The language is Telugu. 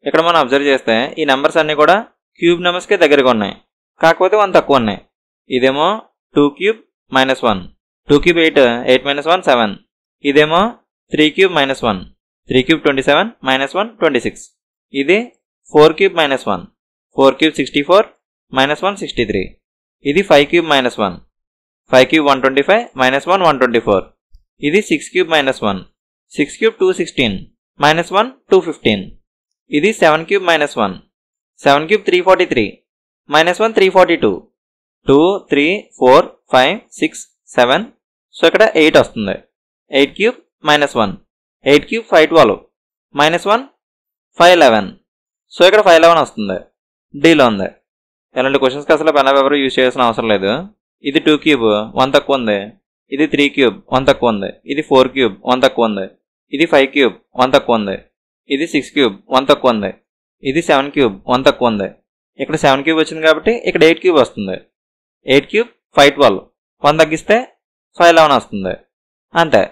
ఇక్కడ మనం అబ్జర్వ్ చేస్తే ఈ నెంబర్స్ అన్నీ కూడా క్యూబ్ నెంబర్స్కే దగ్గరగా ఉన్నాయి, కాకపోతే 1 తక్కువ ఉన్నాయి. ఇదేమో 2 క్యూబ్ మైనస్ 1, 2 క్యూబ్ 8, 8 మైనస్ 1 7. ఇదేమో 3 క్యూబ్ మైనస్ 1, 3 క్యూబ్ 27 మైనస్ 1 26. ఇది 4 క్యూబ్ మైనస్ 1, 4 క్యూబ్ 64 మైనస్ 1 63. ఇది 5 క్యూబ్ మైనస్ 1, 5 క్యూబ్ 125 మైనస్ 1 124. ఇది 6 క్యూబ్ మైనస్ 1, 6 క్యూబ్ 216 మైనస్ 1 215. ఇది 7 cube minus 1, 7 cube 343 minus 1 342. 2 3 4 5 6 7. So ఇక్కడ 8 వస్తుంది. 8 cube minus 1, 8 cube 512 minus 1 511. So ఇక్కడ 511 వస్తుంది. డీలో ఉంది. ఇలాంటి క్వశ్చన్స్కి అసలు పెన్ పేపర్ యూజ్ చేయాల్సిన అవసరం లేదు. ఇది 2 క్యూబ్ 1 తక్కువ ఉంది, ఇది 3 క్యూబ్ 1 తక్కువ ఉంది, ఇది 4 క్యూబ్ 1 తక్కువ ఉంది, ఇది 5 క్యూబ్ 1 తక్కువ ఉంది, ఇది 6 క్యూబ్ 1 తక్కువ ఉంది, ఇది 7 క్యూబ్ 1 తక్కువ ఉంది. ఇక్కడ 7 క్యూబ్ వచ్చింది కాబట్టి ఇక్కడ 8 క్యూబ్ వస్తుంది. 8 క్యూబ్ 512, 1 తగ్గిస్తే 511 వస్తుంది. అంతే.